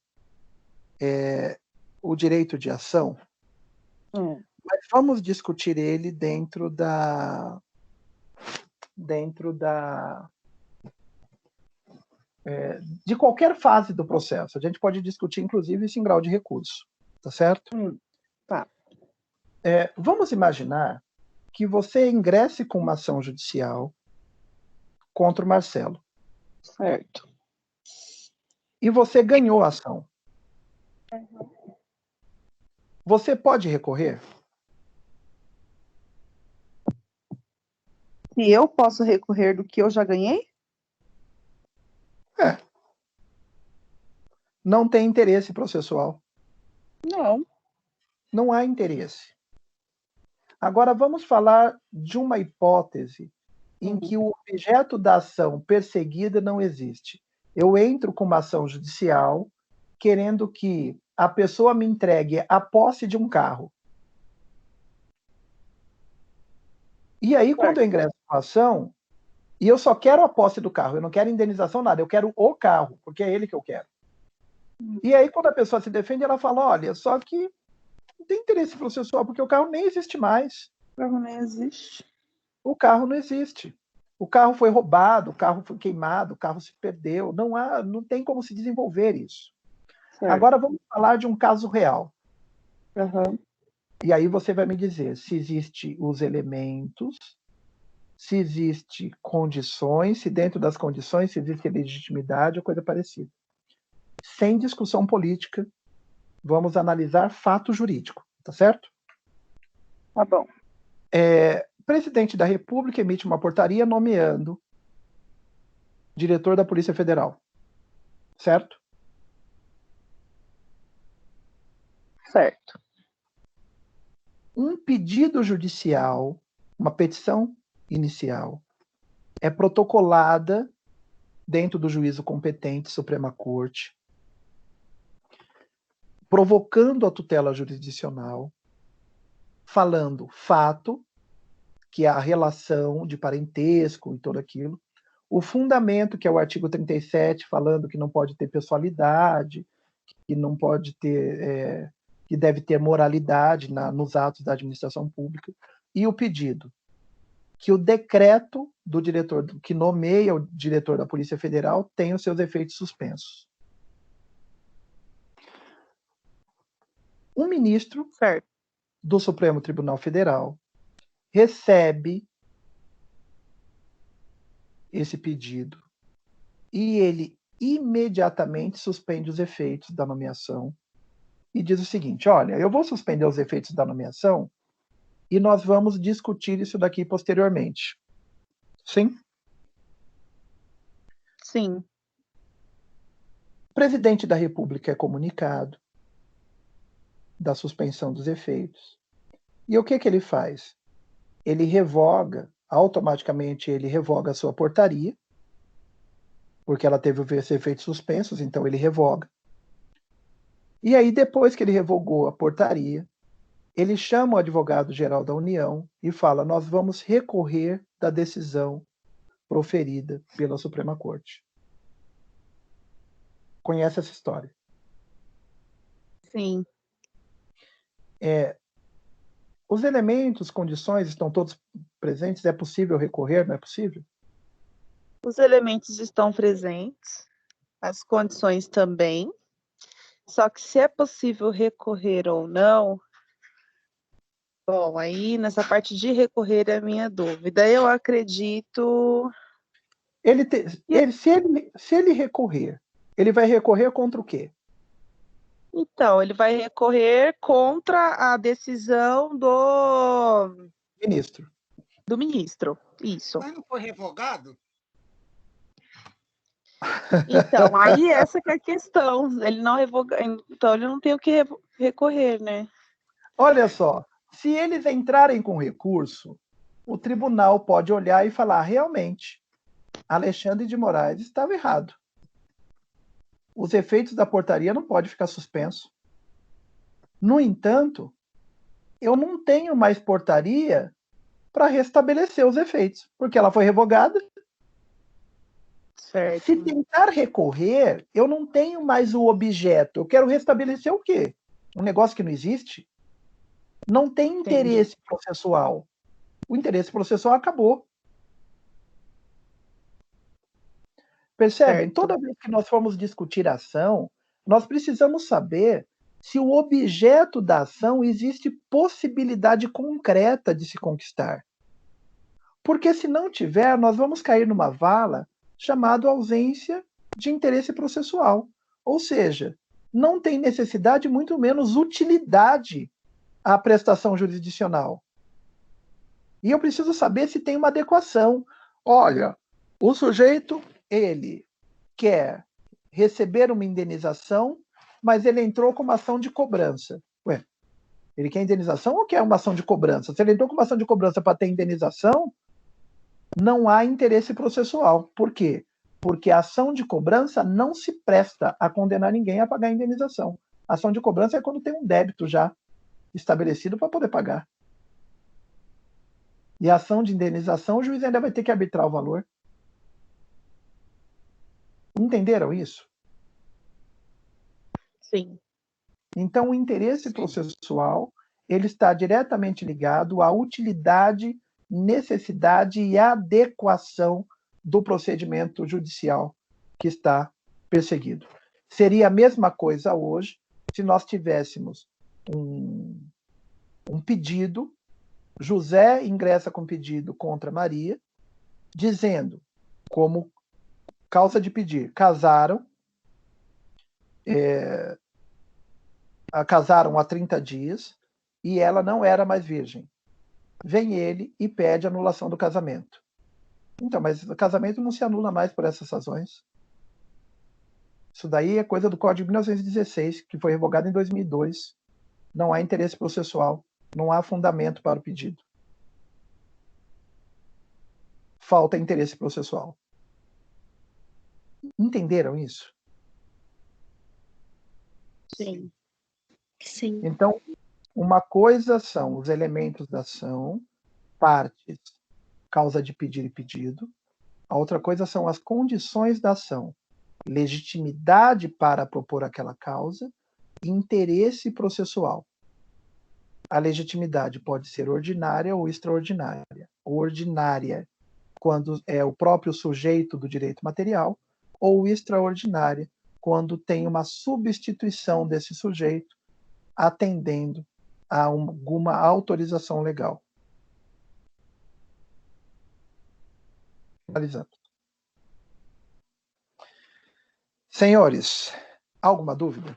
o direito de ação, mas vamos discutir ele dentro de qualquer fase do processo. A gente pode discutir, inclusive, isso em grau de recurso. Tá certo? Tá. Vamos imaginar que você ingresse com uma ação judicial contra o Marcelo. Certo. E você ganhou a ação. Você pode recorrer? Se eu posso recorrer do que eu já ganhei? Não tem interesse processual. Não. Não há interesse. Agora, vamos falar de uma hipótese em que o objeto da ação perseguida não existe. Eu entro com uma ação judicial querendo que a pessoa me entregue a posse de um carro. E aí, quando eu ingresso com a ação, e eu só quero a posse do carro, eu não quero indenização, nada, eu quero o carro, porque é ele que eu quero. E aí, quando a pessoa se defende, ela fala, olha, só que não tem interesse processual, porque o carro nem existe mais. O carro nem existe. O carro não existe. O carro foi roubado, o carro foi queimado, o carro se perdeu. Não tem como se desenvolver isso. Certo. Agora vamos falar de um caso real. Uhum. E aí você vai me dizer se existem os elementos, se existem condições, se dentro das condições se existe legitimidade ou coisa parecida. Sem discussão política, vamos analisar fato jurídico, tá certo? Tá bom. O presidente da República emite uma portaria nomeando diretor da Polícia Federal, certo? Certo. Um pedido judicial, uma petição inicial, é protocolada dentro do juízo competente, Suprema Corte, provocando a tutela jurisdicional, falando fato, que é a relação de parentesco e tudo aquilo, o fundamento, que é o artigo 37, falando que não pode ter pessoalidade, que não pode ter, que deve ter moralidade nos atos da administração pública, e o pedido, que o decreto do diretor, que nomeia o diretor da Polícia Federal, tenha os seus efeitos suspensos. Um ministro do Supremo Tribunal Federal recebe esse pedido e ele imediatamente suspende os efeitos da nomeação e diz o seguinte, olha, eu vou suspender os efeitos da nomeação e nós vamos discutir isso daqui posteriormente. Sim? Sim. O presidente da República é comunicado da suspensão dos efeitos. E o que ele faz? Ele revoga, automaticamente ele revoga a sua portaria, porque ela teve os efeitos suspensos, então ele revoga. E aí, depois que ele revogou a portaria, ele chama o advogado-geral da União e fala, nós vamos recorrer da decisão proferida pela Suprema Corte. Conhece essa história? Sim. Os elementos, condições estão todos presentes? É possível recorrer? Não é possível? Os elementos estão presentes, as condições também. Só que se é possível recorrer ou não, bom, aí nessa parte de recorrer é a minha dúvida. Eu acredito... Se ele recorrer, ele vai recorrer contra o quê? Então, ele vai recorrer contra a decisão do ministro. Do ministro, isso. Mas não foi revogado? Então, aí essa que é a questão. Ele não revoga, então ele não tem o que recorrer, né? Olha só, se eles entrarem com recurso, o tribunal pode olhar e falar, realmente, Alexandre de Moraes estava errado. Os efeitos da portaria não podem ficar suspensos. No entanto, eu não tenho mais portaria para restabelecer os efeitos, porque ela foi revogada. Certo. Se tentar recorrer, eu não tenho mais o objeto. Eu quero restabelecer o quê? Um negócio que não existe? Não tem interesse processual. O interesse processual acabou. Percebem? Certo. Toda vez que nós formos discutir ação, nós precisamos saber se o objeto da ação existe possibilidade concreta de se conquistar. Porque se não tiver, nós vamos cair numa vala chamada ausência de interesse processual. Ou seja, não tem necessidade, muito menos utilidade a prestação jurisdicional. E eu preciso saber se tem uma adequação. Olha, o sujeito, ele quer receber uma indenização, mas ele entrou com uma ação de cobrança. Ué, ele quer indenização ou quer uma ação de cobrança? Se ele entrou com uma ação de cobrança para ter indenização, não há interesse processual. Por quê? Porque a ação de cobrança não se presta a condenar ninguém a pagar a indenização. A ação de cobrança é quando tem um débito já estabelecido para poder pagar. E a ação de indenização, o juiz ainda vai ter que arbitrar o valor. Entenderam isso? Sim. Então, o interesse processual, ele está diretamente ligado à utilidade, necessidade e adequação do procedimento judicial que está perseguido. Seria a mesma coisa hoje se nós tivéssemos um pedido, José ingressa com pedido contra Maria, dizendo, como causa de pedir, casaram há 30 dias e ela não era mais virgem. Vem ele e pede anulação do casamento. Então, mas o casamento não se anula mais por essas razões. Isso daí é coisa do Código de 1916, que foi revogado em 2002. Não há interesse processual, não há fundamento para o pedido. Falta interesse processual. Entenderam isso? Sim. Sim. Então, uma coisa são os elementos da ação, partes, causa de pedir e pedido. A outra coisa são as condições da ação, legitimidade para propor aquela causa e interesse processual. A legitimidade pode ser ordinária ou extraordinária. Ordinária, quando é o próprio sujeito do direito material, ou extraordinária, quando tem uma substituição desse sujeito atendendo a alguma autorização legal. Finalizando. Senhores, alguma dúvida?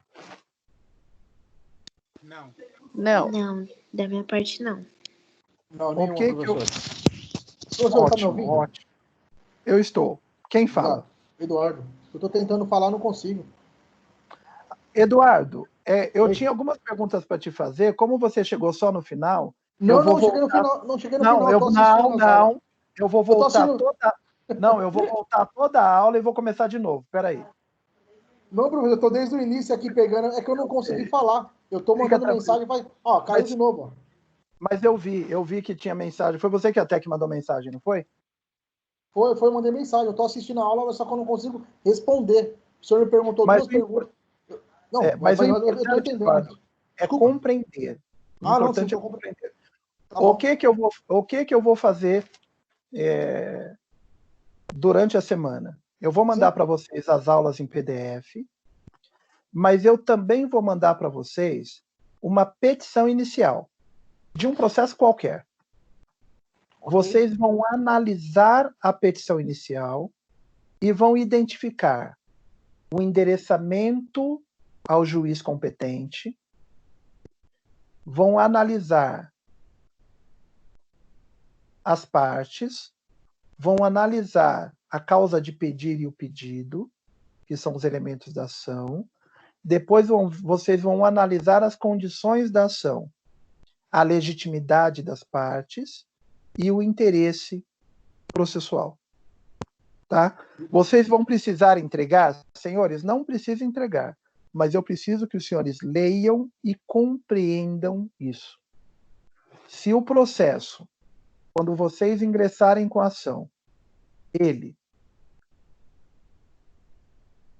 Não. Não. Não, da minha parte não. Não, O nenhuma, que que eu... professor. Professor, tá me ouvindo? Ótimo. Eu estou. Quem fala? Eduardo. Eu estou tentando falar, não consigo. Eduardo, eu Oi. tinha algumas perguntas para te fazer. Como você chegou só no final, Não, eu vou não, cheguei no voltar... final. Não, cheguei no Não, final. eu tô assistindo as aulas. não. Eu vou Eu tô voltar assistindo- toda... Não, eu vou voltar toda a aula e vou começar de novo. Espera aí. Não, professor, eu tô desde o início aqui pegando. É que eu não consegui falar. Eu tô Fica mandando mensagem e vai. Ó, caiu Mas- de novo, ó. Mas eu vi que tinha mensagem. Foi você que até que mandou mensagem, não foi? Foi, eu mandei mensagem. Eu tô assistindo a aula, só que eu não consigo responder. O senhor me perguntou Mas duas perguntas. Não, mas o eu tô importante, entendendo. Eduardo, é Desculpa. compreender. O Ah, não, importante sim, é tô compreendendo. compreender. Tá O bom. que que eu vou fazer durante a semana? Eu vou mandar Sim. para vocês as aulas em PDF, mas eu também vou mandar para vocês uma petição inicial de um processo qualquer. Ok. Vocês vão analisar a petição inicial e vão identificar o endereçamento ao juiz competente, vão analisar as partes, vão analisar a causa de pedir e o pedido, que são os elementos da ação. Depois vocês vão analisar as condições da ação, a legitimidade das partes e o interesse processual. Tá? Vocês vão precisar entregar, senhores, não precisam entregar, mas eu preciso que os senhores leiam e compreendam isso. Se o processo, quando vocês ingressarem com a ação, ele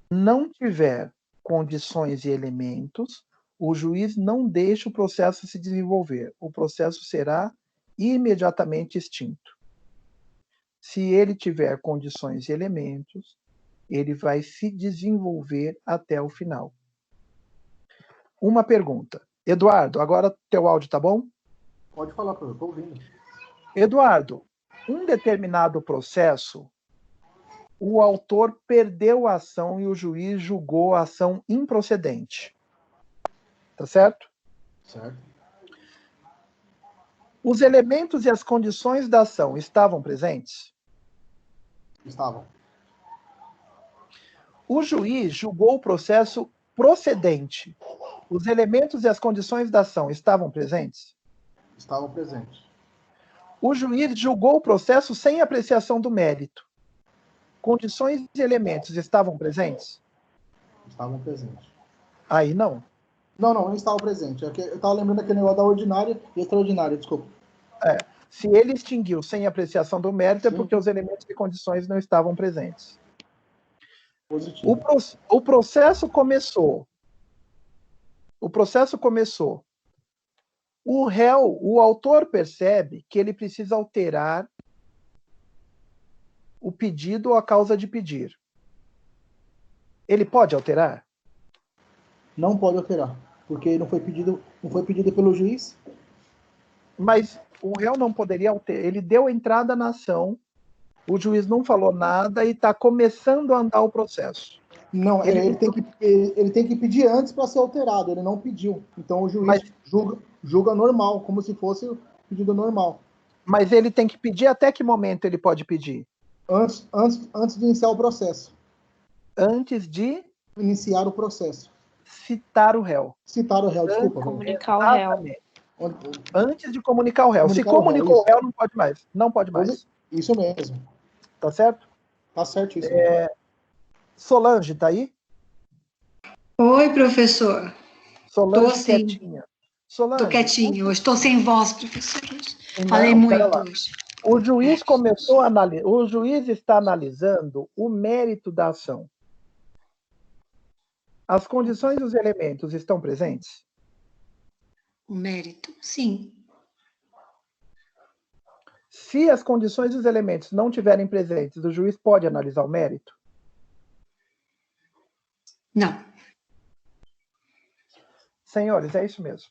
não tiver condições e elementos, o juiz não deixa o processo se desenvolver. O processo será imediatamente extinto. Se ele tiver condições e elementos, ele vai se desenvolver até o final. uma pergunta. Eduardo, agora teu áudio tá bom? Pode falar, professor, estou ouvindo. Eduardo, um determinado processo, o autor perdeu a ação e o juiz julgou a ação improcedente. Tá certo? Certo. Os elementos e as condições da ação estavam presentes? Estavam. O juiz julgou o processo procedente. Os elementos e as condições da ação estavam presentes? Estavam presentes. O juiz julgou o processo sem apreciação do mérito. Condições e elementos estavam presentes? Estavam presentes. Aí não. Não estavam presentes. Eu estava lembrando aquele negócio da ordinária e extraordinária, desculpa. Se ele extinguiu sem apreciação do mérito, é Sim. porque os elementos e condições não estavam presentes. Positivo. O processo começou. O réu, o autor percebe que ele precisa alterar o pedido ou a causa de pedir. Ele pode alterar? Não pode alterar, porque não foi pedido pelo juiz. Mas o réu não poderia alterar. Ele deu entrada na ação, o juiz não falou nada e está começando a andar o processo. Não, ele tem que pedir antes para ser alterado, ele não pediu. Então o juiz julga normal, como se fosse o pedido normal. Mas ele tem que pedir até que momento ele pode pedir? Antes de iniciar o processo. Antes de iniciar o processo. Citar o réu. Citar o réu, desculpa. Comunicar o réu. Antes de comunicar o réu. Se comunicou o réu, não pode mais. Não pode mais. Isso mesmo. Tá certo? Tá certíssimo. Solange, tá aí? Oi, professor. Solange, tô sim. quietinha. Solange. Tô quietinha hoje. Estou sem voz, professor. Falei muito hoje. O juiz começou a analisar. O juiz está analisando o mérito da ação. As condições e os elementos estão presentes? O mérito, sim. Se as condições e os elementos não tiverem presentes, o juiz pode analisar o mérito? Não. Senhores, é isso mesmo.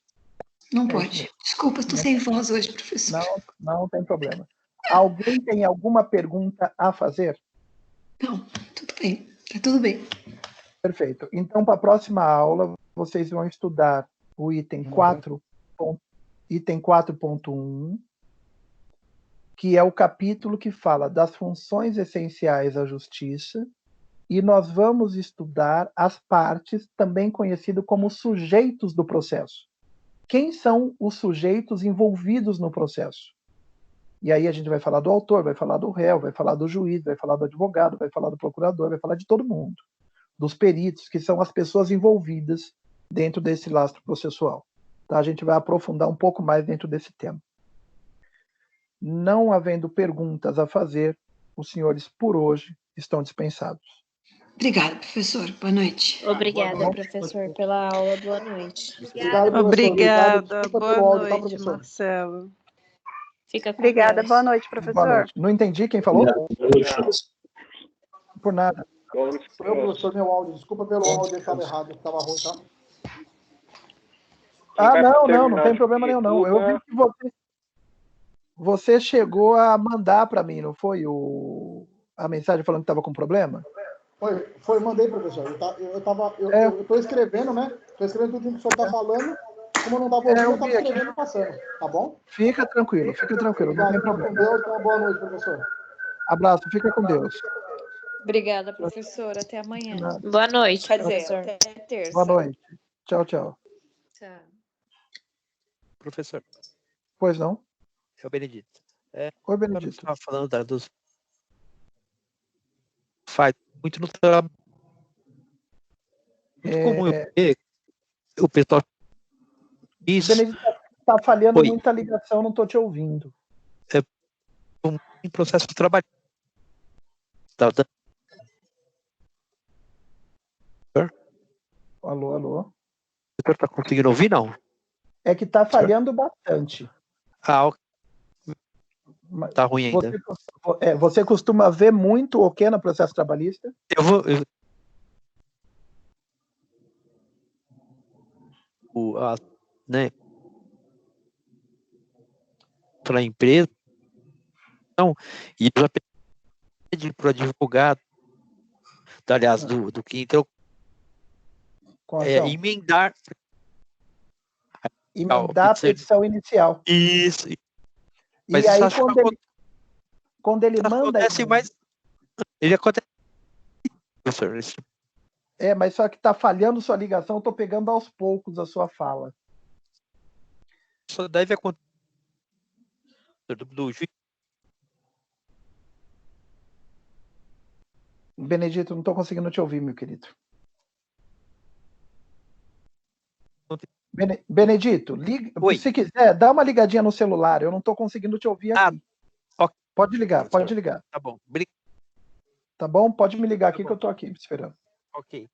Não pode. Desculpa, estou sem voz hoje, professor. Não tem problema. Alguém tem alguma pergunta a fazer? Não, tudo bem. Tá tudo bem. Perfeito. Então, para a próxima aula, vocês vão estudar o item 4.1, que é o capítulo que fala das funções essenciais à justiça, e nós vamos estudar as partes, também conhecido como sujeitos do processo. Quem são os sujeitos envolvidos no processo? E aí a gente vai falar do autor, vai falar do réu, vai falar do juiz, vai falar do advogado, vai falar do procurador, vai falar de todo mundo. Dos peritos, que são as pessoas envolvidas dentro desse lastro processual. Tá? A gente vai aprofundar um pouco mais dentro desse tema. Não havendo perguntas a fazer, os senhores, por hoje, estão dispensados. Obrigada, professor. Boa noite. Obrigada, professor, pela aula. Boa noite. Obrigada. Boa noite, Marcelo. Fica com Obrigada. Deus. Boa noite, professor. Boa noite. Não entendi quem falou? Por nada. Foi o professor, meu áudio. Desculpa pelo áudio, estava errado, estava ruim, tá? Não tem problema nenhum, não. Eu vi que você chegou a mandar para mim, não foi? A mensagem falando que estava com problema? Mandei, professor. Eu tô escrevendo, né? Tô escrevendo tudo que o senhor tá falando. Como eu não estava ouvindo, eu estava escrevendo e passando. Tá bom? Fica tranquilo, não tem problema. Com Deus, então, boa noite, professor. Abraço, fica com Deus. Obrigada, professor. Até amanhã. Boa noite, Quer dizer, professor. até terça. Boa noite. Tchau, tchau. Tchau. Professor. Pois não? É o Benedito. Oi, Benedito. Você estava falando dos... Faz muito no trabalho. Muito comum eu ver o pessoal... Isso. Benedito, está falhando muita ligação, não estou te ouvindo. Em processo de trabalho. Alô? O senhor está conseguindo ouvir, não? É que está falhando bastante. Tá ruim ainda. Você costuma ver muito o que no processo trabalhista? né, para a empresa, então, e já pede para o advogado, aliás, do que então emendar a petição inicial. Isso. Mas e aí, quando ele manda... Acontece mais... Ele acontece... mas só que está falhando sua ligação, eu estou pegando aos poucos a sua fala. Só deve acontecer do juiz. Benedito, não estou conseguindo te ouvir, meu querido. Benedito, se quiser, dá uma ligadinha no celular. Eu não estou conseguindo te ouvir aqui. Okay. Pode ligar. Tá bom. Tá bom? Pode me ligar aqui que eu estou aqui esperando. Ok.